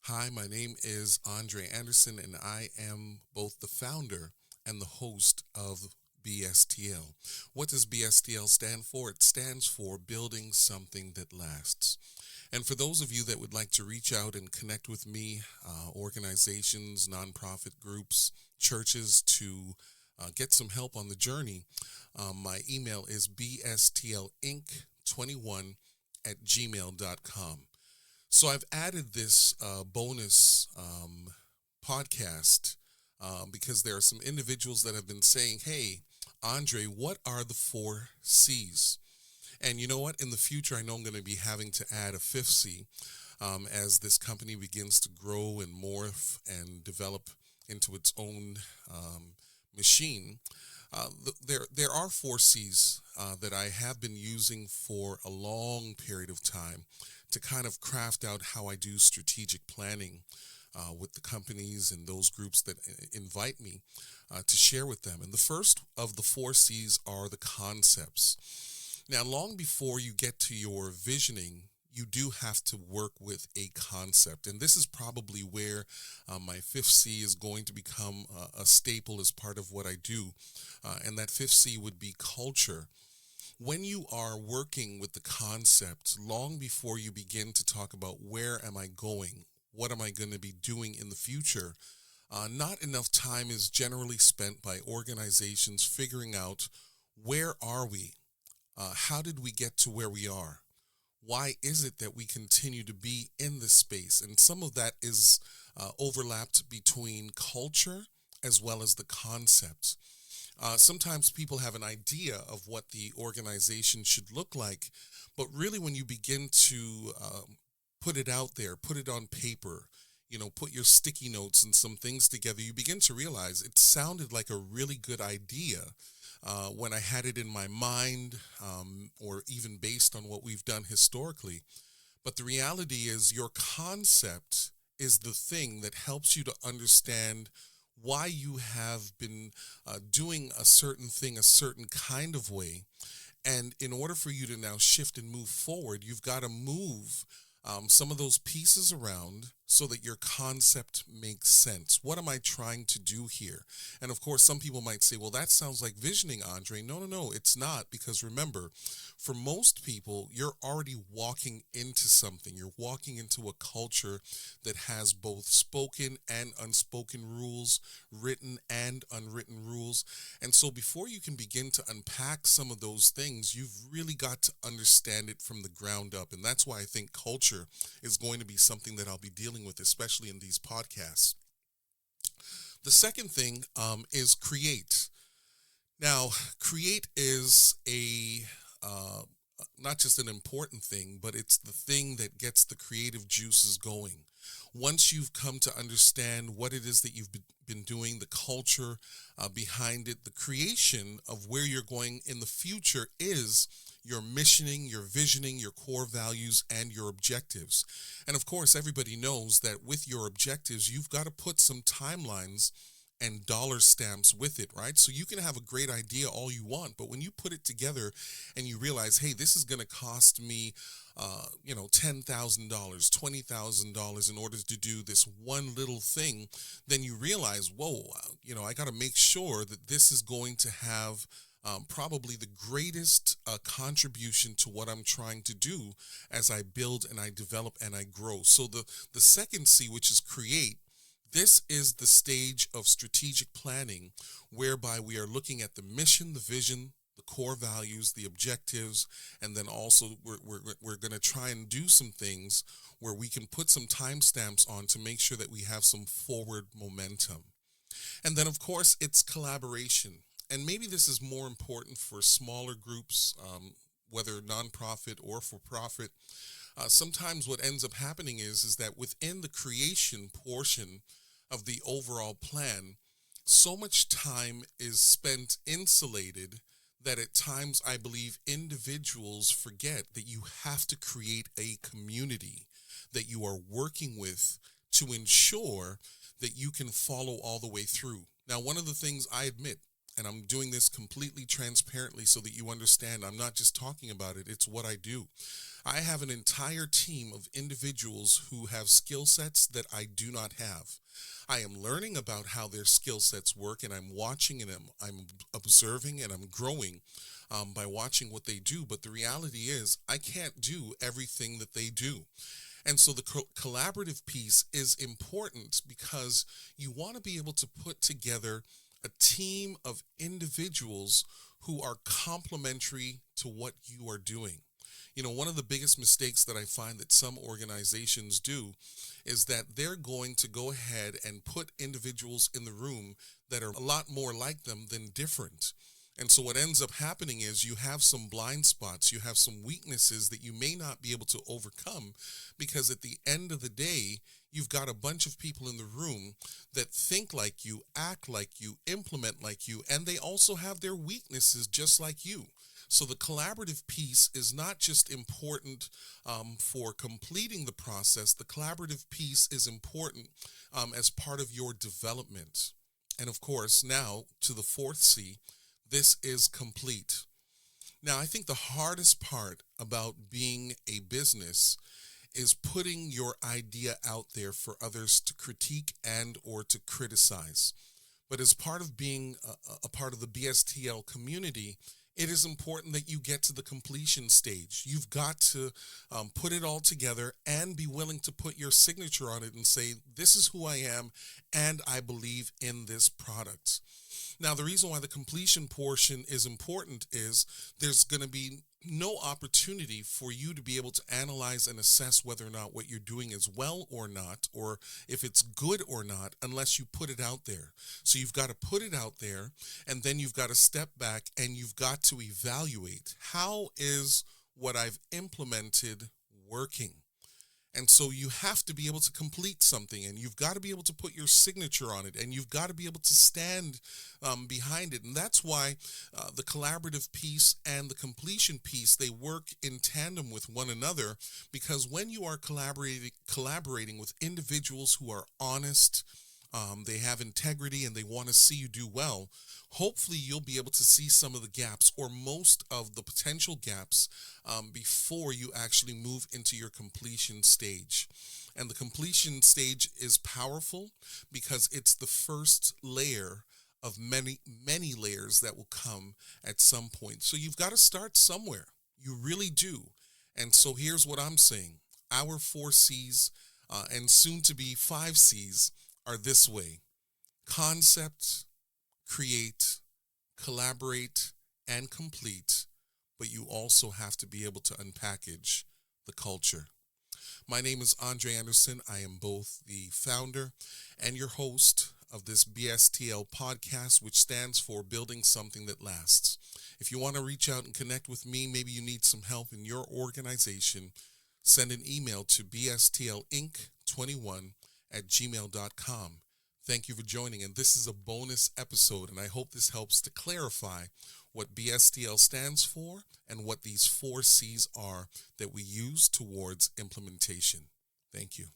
Hi, my name is Andre Anderson, and I am both the founder and the host of BSTL. What does BSTL stand for? It stands for Building Something That Lasts. And for those of you that would like to reach out and connect with me, organizations, nonprofit groups, churches, to get some help on the journey, my email is bstlinc21 at gmail.com. So I've added this bonus podcast because there are some individuals that have been saying, "Hey, Andre, what are the four C's?" And you know what? In the future, I know I'm going to be having to add a fifth C as this company begins to grow and morph and develop into its own machine. There are four C's that I have been using for a long period of time to kind of craft out how I do strategic planning with the companies and those groups that invite me to share with them. And the first of the four C's are the concepts. Now, long before you get to your visioning, you do have to work with a concept. And this is probably where my fifth C is going to become a staple as part of what I do. And that fifth C would be culture. When you are working with the concept, long before you begin to talk about where am I going, what am I going to be doing in the future, not enough time is generally spent by organizations figuring out where are we, how did we get to where we are, why is it that we continue to be in this space, and some of that is overlapped between culture as well as the concept. Sometimes people have an idea of what the organization should look like, but really when you begin to put it out there, put it on paper, put your sticky notes and some things together, you begin to realize it sounded like a really good idea when I had it in my mind, or even based on what we've done historically. But the reality is, your concept is the thing that helps you to understand why you have been doing a certain thing a certain kind of way. And in order for you to now shift and move forward, you've got to move some of those pieces around so that your concept makes sense. What am I trying to do here? And of course, some people might say, well, that sounds like visioning, Andre. No, no, no, it's not. Because remember, for most people, you're already walking into something. You're walking into a culture that has both spoken and unspoken rules, written and unwritten rules. And so before you can begin to unpack some of those things, you've really got to understand it from the ground up. And that's why I think culture is going to be something that I'll be dealing with, especially in these podcasts. The second thing is create. Now, create is uh, not just an important thing, but it's the thing that gets the creative juices going. Once you've come to understand what it is that you've been doing, the culture behind it, the creation of where you're going in the future is your missioning, your visioning, your core values, and your objectives. And of course, everybody knows that with your objectives, you've got to put some timelines and dollar stamps with it, right? So you can have a great idea all you want, but when you put it together and you realize, hey, this is going to cost me, $10,000, $20,000 in order to do this one little thing, then you realize, whoa, I got to make sure that this is going to have probably the greatest contribution to what I'm trying to do as I build and I develop and I grow. So the second C, which is create, this is the stage of strategic planning whereby we are looking at the mission, the vision, the core values, the objectives, and then also we're going to try and do some things where we can put some timestamps on to make sure that we have some forward momentum. And then, of course, it's collaboration. And maybe this is more important for smaller groups, whether nonprofit or for profit. Sometimes what ends up happening is that within the creation portion of the overall plan, so much time is spent insulated that at times I believe individuals forget that you have to create a community that you are working with to ensure that you can follow all the way through. Now, one of the things I admit, and I'm doing this completely transparently so that you understand I'm not just talking about it, it's what I do. I have an entire team of individuals who have skill sets that I do not have. I am learning about how their skill sets work, and I'm watching and I'm observing and I'm growing by watching what they do. But the reality is, I can't do everything that they do. And so the collaborative piece is important because you want to be able to put together a team of individuals who are complementary to what you are doing. You know, one of the biggest mistakes that I find that some organizations do is that they're going to go ahead and put individuals in the room that are a lot more like them than different. And so what ends up happening is you have some blind spots, you have some weaknesses that you may not be able to overcome because at the end of the day, you've got a bunch of people in the room that think like you, act like you, implement like you, and they also have their weaknesses just like you. So the collaborative piece is not just important for completing the process. The collaborative piece is important as part of your development. And of course, now to the fourth C, this is complete. Now, I think the hardest part about being a business is putting your idea out there for others to critique and or to criticize. But as part of being a part of the BSTL community, it is important that you get to the completion stage. You've got to put it all together and be willing to put your signature on it and say, this is who I am and I believe in this product. Now, the reason why the completion portion is important is there's going to be no opportunity for you to be able to analyze and assess whether or not what you're doing is well or not, or if it's good or not, unless you put it out there. So you've got to put it out there, and then you've got to step back and you've got to evaluate, how is what I've implemented working? And so you have to be able to complete something, and you've got to be able to put your signature on it, and you've got to be able to stand behind it. And that's why the collaborative piece and the completion piece, they work in tandem with one another, because when you are collaborating with individuals who are honest, they have integrity, and they want to see you do well, hopefully you'll be able to see some of the gaps or most of the potential gaps before you actually move into your completion stage. And the completion stage is powerful because it's the first layer of many, many layers that will come at some point. So you've got to start somewhere. You really do. And so here's what I'm saying. Our 4 C's and soon to be 5 C's are this way: concept, create, collaborate, and complete, but you also have to be able to unpackage the culture. My name is Andre Anderson. I am both the founder and your host of this BSTL podcast, which stands for Building Something That Lasts. If you want to reach out and connect with me, maybe you need some help in your organization, send an email to bstlinc21@gmail.com. Thank you for joining, and this is a bonus episode, and I hope this helps to clarify what BSTL stands for and what these 4 C's are that we use towards implementation. Thank you.